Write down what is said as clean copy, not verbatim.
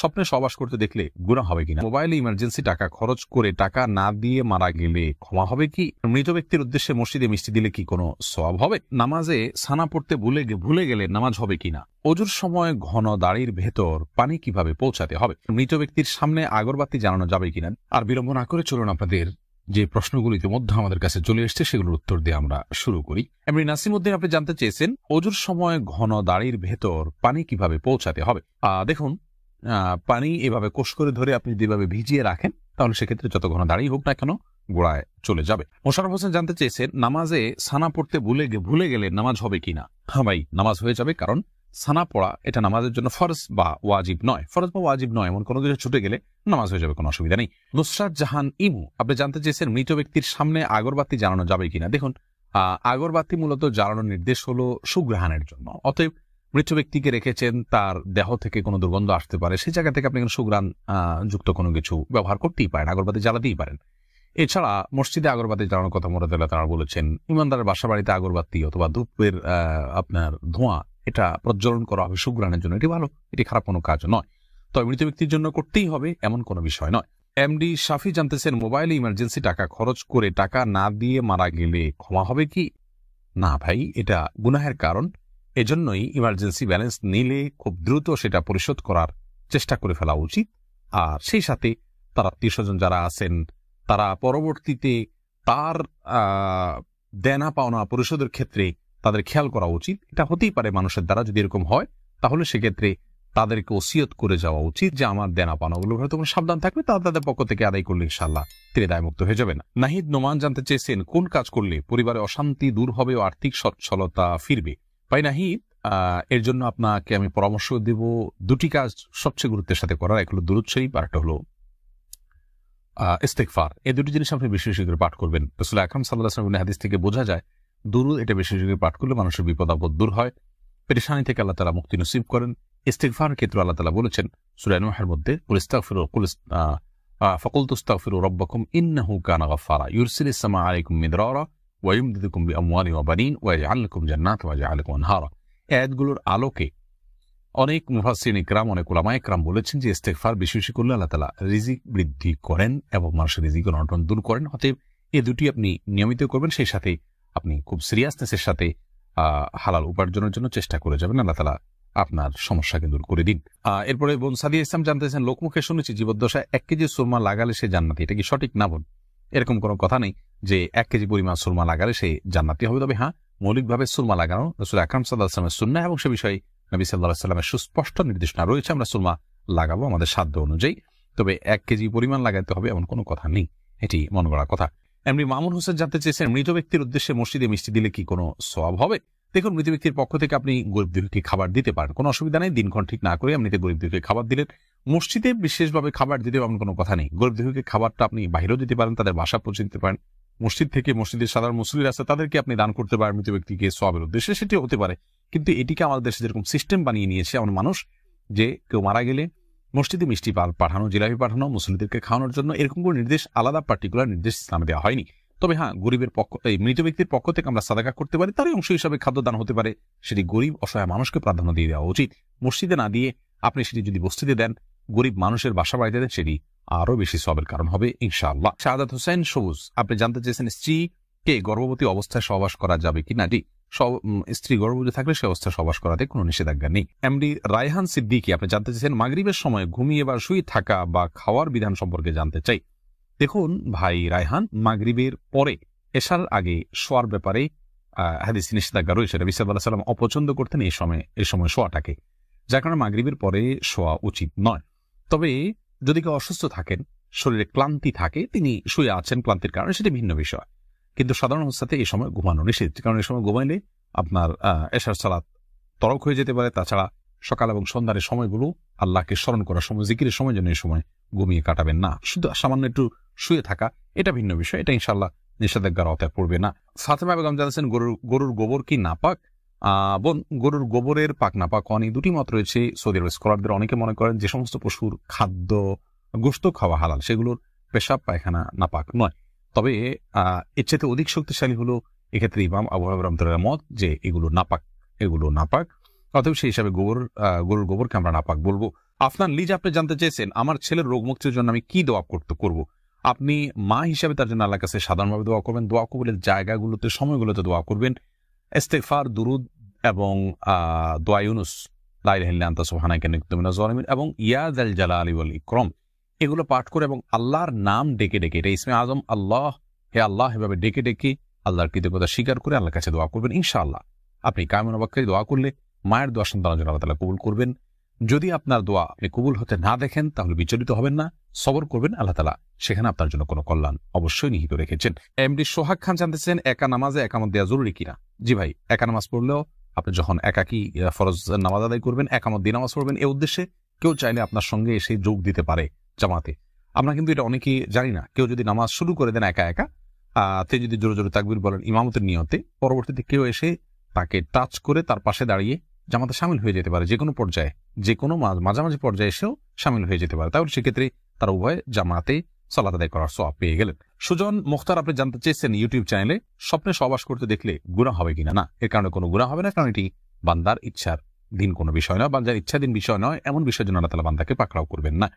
স্বপ্নে সহবাস করতে দেখলে গুনাহ হবে কিনা? মোবাইলে ইমার্জেন্সি টাকা খরচ করে টাকা না দিয়ে মারা গেলে ক্ষমা হবে কি? মৃত ব্যক্তির উদ্দেশ্যে মসজিদে মিষ্টি দিলে কি কোনো সওয়াব হবে? নামাজে সানা পড়তে ভুলে গেলে নামাজ হবে কিনা? অজুর সময় ঘন দাড়ির ভেতর পানি কিভাবে পৌঁছাতে হবে? মৃত ব্যক্তির সামনে আগরবাতি জ্বালানো যাবে কিনা? আর বিলম্ব না করে চলুন আপনাদের যে প্রশ্নগুলো ইতিমধ্যে আমাদের কাছে চলে এসছে সেগুলোর উত্তর দিয়ে আমরা শুরু করি। এমনি নাসিমউদ্দিন আপনি জানতে চেয়েছেন অজুর সময় ঘন দাড়ির ভেতর পানি কিভাবে পৌঁছাতে হবে। দেখুন, পানি এভাবে কোষ করে ধরে আপনি যেভাবে ভিজিয়ে রাখেন তাহলে সেক্ষেত্রে যত ঘন দাড়ি হোক না কেন গোড়ায় চলে যাবে। মোশাররফ হোসেন জানতে চেয়েছেন নামাজে সানা পড়তে ভুলে গেলে নামাজ হবে কিনা? হ্যাঁ ভাই, নামাজ হয়ে যাবে, কারণ সানা পড়া এটা নামাজের জন্য ফরজ বা ওয়াজিব নয়। ফরজ বা ওয়াজিব নয় এমন কোনো কিছু ছুটে গেলে নামাজ হয়ে যাবে, কোনো অসুবিধা নেই। নুসরাত জাহান ইমু আপনি জানতে চেয়েছেন মৃত ব্যক্তির সামনে আগরবাতি জ্বালানো যাবে কিনা? দেখুন, আগরবাতি মূলত জ্বালানোর নির্দেশ হলো সুঘ্রাণের জন্য। অতএব মৃত ব্যক্তিকে রেখেছেন, তার দেহ থেকে কোনো দুর্গন্ধ আসতে পারে, সেই জায়গা থেকে আপনি সুঘ্রাণ যুক্ত কোনো কিছু ব্যবহার করতেই পারেন, আগরবাতি জ্বালাতেই পারেন। এছাড়া মসজিদে আগরবাতি জ্বালানোর কথা মুরাদুল্লাহ তারা বলেছেন। ইমানদারের বাসা বাড়িতে আগরবাতি অথবা ধূপের আপনার ধোঁয়া এটা প্রজ্বলন করা হবে সুঘ্রাণের জন্য, এটি ভালো, এটি খারাপ কোনো কাজ নয়। তবে মৃত ব্যক্তির জন্য করতেই হবে এমন কোনো বিষয় নয়। এমডি শাফি জানতেছেন মোবাইলে ইমার্জেন্সি টাকা খরচ করে টাকা না দিয়ে মারা গেলে ক্ষমা হবে কি? না ভাই, এটা গুনাহের কারণ। এজন্যই ইমার্জেন্সি ব্যালেন্স নিলে খুব দ্রুত সেটা পরিশোধ করার চেষ্টা করে ফেলা উচিত। আর সেই সাথে তার আত্মীয় স্বজন যারা আছেন তারা পরবর্তীতে তার দেনা পাওনা পরিশোধের ক্ষেত্রে তাদের খেয়াল করা উচিত। এটা হতেই পারে মানুষের দ্বারা, যদি এরকম হয় তাহলে সেক্ষেত্রে তাদেরকে ওসিয়ত করে যাওয়া উচিত যে আমার দেনা পাওনাগুলো হয়তো সাবধান থাকবে, তারা তাদের পক্ষ থেকে আদায় করলে ইনশাআল্লাহ তিনি দায়মুক্ত হয়ে যাবে না। নাহিদ নোমান জানতে চেয়েছেন কোন কাজ করলে পরিবারে অশান্তি দূর হবে ও আর্থিক সচ্ছলতা ফিরবে? ভাই নাহিদ, এর জন্য আপনাকে আমি পরামর্শ দেব দুটি কাজ সবচেয়ে গুরুত্বের সাথে করার। এক হলো দুরূদ শরীফ, আর একটা হলো ইস্তেগফার। এই দুটি জিনিস আপনি বেশি বেশি করে পাঠ করবেন। রাসূল আকরাম সাল্লাল্লাহু আলাইহি ওয়াসাল্লামের হাদিস থেকে বোঝা যায় দুরূদ এটা বেশি বেশি করে পাঠ করলে মানুষের বিপদ আপদ দূর হয়, পেরেশানি থেকে আল্লাহ তাআলা মুক্তি নসিব করেন। ইস্তেগফার ক্ষেত্রে আল্লাহ তাআলা বলেছেন সূরা নূহের মধ্যে, ফাকুলতু ইস্তাগফিরু রাব্বাকুম ইন্নাহু কানা গাফফারা ইউরসিলিস সামা আলাইকুম মিদরারা ওয়া ইউমদিদুকুম বিআমওয়ালিন ওয়া বানিন ওয়া ইয়াজআল লাকুম জান্নাতিন ওয়া ইয়াজআল লাকুম আনহারা। আয়াতগুলোর আলোকে অনেক মুফাসসিরিন ইকরাম, অনেক উলামা ইকরাম বলেছেন যে ইস্তেগফার বেশি বেশি করলে আল্লাহ তাআলা রিজিক বৃদ্ধি করেন এবং মানুষের রিজিকের অনটন দূর করেন। অতএব এই দুটি আপনি নিয়মিত করবেন, সেই সাথে আপনি খুব সিরিয়াসনেসের সাথে হালাল উপার্জনের জন্য চেষ্টা করে যাবেন, আল্লাহ তাআলা আপনার সমস্যাকে দূর করে দিন। এরপরে বোন সাদিয়া ইসলাম জানতেছেন লোকমুখে শুনেছি জীবদ্দশায় 1 কেজি সুরমা লাগালে সে জান্নাতি, এটা কি সঠিক? না বোন, এরকম কোনো কথা নেই যে 1 কেজি পরিমাণ সুরমা লাগালে সে জান্নাতি হবে। তবে হ্যাঁ, মৌলিকভাবে সুরমা লাগানো রাসূল আকরাম সাল্লাল্লাহু আলাইহি ওয়াসাল্লামের সুন্নাহ এবং সে বিষয়ে নবী সাল্লাল্লাহু আলাইহি ওয়াসাল্লামের সুস্পষ্ট নির্দেশনা রয়েছে। আমরা সুরমা লাগাবো আমাদের সাধ্য অনুযায়ী, তবে 1 কেজি পরিমাণ লাগাতে হবে এমন কোনো কথা নেই, এটি মন গড়া কথা। এমনি মামুন হোসেন জানতে চেয়েছেন মৃত ব্যক্তির উদ্দেশ্যে মসজিদে মিষ্টি দিলে কি কোনো সওয়াব হবে? দেখুন, মৃত ব্যক্তির পক্ষ থেকে আপনি গরিব দুঃখীকে খাবার দিতে পারেন, কোনো অসুবিধা নেই। দিনক্ষণ ঠিক না করে এমনিতে গরিব দুঃখীকে খাবার দিলেন। মসজিদে বিশেষভাবে খাবার দিতে এমন কোনো কথা নেই। গরিব দুঃখীকে খাবারটা আপনি বাইরেও দিতে পারেন, তাদের বাসা পৌঁছে দিতে পারেন। মসজিদ থেকে মসজিদের সাধারণ মুসল্লিরা আছে তাদেরকে আপনি দান করতে পারেন মৃত ব্যক্তিকে সওয়াবের উদ্দেশ্যে, সেটিও হতে পারে। কিন্তু এটিকে আমাদের দেশে যেরকম সিস্টেম বানিয়ে নিয়েছে এমন মানুষ, যে কেউ মারা গেলে মসজিদে মিষ্টি পাঠানো, জিলাপি পাঠানো, মুসল্লিদেরকে খাওয়ানোর জন্য, এরকম কোনো নির্দেশ, আলাদা পার্টিকুলার নির্দেশ ইসলামে দেওয়া হয়নি। তবে হ্যাঁ, গরিবের পক্ষ, এই মৃত ব্যক্তির পক্ষ থেকে আমরা সাদাকা করতে পারি, তারই অংশ হিসাবে খাদ্যদান হতে পারে। সেটি গরিব অসহায় মানুষকে প্রাধান্য দিয়ে দেওয়া উচিত। মসজিদে না দিয়ে আপনি সেটি যদি বস্তিতে দেন, গরিব মানুষের বাসা বাড়িতে দেন, সেটি আরো বেশি সওয়াবের কারণ হবে ইনশাআল্লাহ। শাহাদাত হোসেন সবুজ আপনি জানতে চেয়েছেন স্ত্রীকে গর্ভবতী অবস্থায় সহবাস করা যাবে কিনা? স্ত্রী গর্ভবতী থাকলে সে অবস্থায় সহবাস করাতে কোনো নিষেধাজ্ঞা নেই। এমডি রায়হান সিদ্দিকী আপনি জানতে চেয়েছেন মাগরিবের সময় ঘুমিয়ে বা শুয়ে থাকা বা খাওয়ার বিধান সম্পর্কে জানতে চাই। দেখুন ভাই রায়হান, মাগরিবের পরে এশার আগে শোয়ার ব্যাপারে হাদিসে নিষেধাজ্ঞা রয়েছে। নবী সাল্লাল্লাহু আলাইহি ওয়াসাল্লাম অপছন্দ করতেন এই সময় শোয়াটাকে, যার কারণে মাগরিবের পরে শোয়া উচিত নয়। তবে যদি কেউ অসুস্থ থাকেন, শরীরে ক্লান্তি থাকে, তিনি শুয়ে আছেন ক্লান্তির কারণে, সেটি ভিন্ন বিষয়। কিন্তু সাধারণ অবস্থাতে এই সময় ঘুমানো নিষেধ, কারণ এই সময় ঘুমাইলে আপনার এশার সালাত তরক হয়ে যেতে পারে। তাছাড়া সকাল এবং সন্ধ্যার সময়গুলো আল্লাহকে স্মরণ করার সময়, জিকিরের সময় জন্য এই সময় ঘুমিয়ে কাটাবেন না। শুধু সামান্য একটু শুয়ে থাকা এটা ভিন্ন বিষয়, এটা ইনশাআল্লাহ নিষেধাজ্ঞার আওতায় পড়বে না। ফাতেমা বেগম জানাচ্ছেন গরুর গোবর কি নাপাক? বোন, গরুর গোবরের পাক নাপাক অনেক দুটি মত রয়েছে সৌদি আরব স্কলারদের। অনেকে মনে করেন যে সমস্ত পশুর খাদ্য গোশত খাওয়া হালাল, সেগুলোর পেশাব পায়খানা নাপাক নয়। তবে এর চাইতে অধিক শক্তিশালী হলো এক্ষেত্রে ইমাম আবু হানিফা রাহমাতুল্লাহর মত যে এগুলো নাপাক। অতএব সেই হিসাবে গরুর গোবরকে আমরা নাপাক বলবো। আফনান লিজ আপনি জানতে চেয়েছেন আমার ছেলের রোগ মুক্তির জন্য আমি কি দোয়া করব। আপনি মা হিসেবে তার জন্য আল্লাহর কাছে সাধারণভাবে দোয়া করবেন, দোয়া কবুলের জায়গাগুলোতে সময়গুলোতে দোয়া করবেন, ইস্তেগফার, দুরুদ এবং দোয়া ইউনুস, লা ইলাহা ইল্লা আনতা সুবহানাকা ইন্নী কুনতু মিনাজ জালিমিন এবং ইয়া যাল জালালি ওয়াল ইকরাম এগুলো পাঠ করে এবং আল্লাহর নাম ডেকে ডেকে, এটা ইসমে আজম আল্লাহ, হে আল্লাহ এভাবে ডেকে ডেকে আল্লাহর কৃতজ্ঞতা স্বীকার করে আল্লাহর কাছে দোয়া করবেন। ইনশাআল্লাহ আপনি কায়মন অবাক্কারি দোয়া করলে মায়ের দোয়া সন্তানের জন্য আল্লাহ তাআলা কবুল করবেন। যদি আপনার দোয়া আপনি কবুল হতে না দেখেন তাহলে বিচলিত হবেন না, সবর করবেন, আল্লাহ তাআলা সেখানে আপনার জন্য কোনো কল্যাণ অবশ্যই নিহিত রেখেছেন। এমডি সোহাগ খান জানতেছেন একা নামাজে একামত দেওয়া জরুরি কিনা। জি ভাই, একা নামাজ পড়লেও আপনি যখন একাকী ফরজ নামাজ আদায় করবেন, একামত দিয়ে নামাজ পড়বেন, এই উদ্দেশ্যে কেউ চাইলে আপনার সঙ্গে এসে যোগ দিতে পারে জামাতে। আমরা কিন্তু এটা অনেকেই জানি না। কেউ যদি নামাজ শুরু করে দেন একা একা, তিনি যদি জোরে জোরে তাকবীর বলেন ইমামতের নিয়তে, পরবর্তীতে কেউ এসে তাকে টাচ করে তার পাশে দাঁড়িয়ে জামাতে শামিল হয়ে যেতে পারে, যে কোনো পর্যায়ে, যে কোনো মাঝামাঝি পর্যায়ে এসেও শামিল হয়ে যেতে পারে। তাহলে সেক্ষেত্রে তারা উভয় জামাতে সালাত আদায় করার সওয়াব পেয়ে গেলেন। সুজন মুখতার আপনি জানতে চেয়েছেন ইউটিউব চ্যানেলে স্বপ্নে সহবাস করতে দেখলে গুনাহ হবে কিনা। না, এর কারণে কোনো গুনাহ হবে না, কারণ এটি বান্দার ইচ্ছার দিন কোনো বিষয় নয়, বান্দার ইচ্ছাধীন বিষয় নয়, এমন বিষয়ের জন্য আল্লাহ তাআলা বান্দাকে পাকড়াও করবেন না।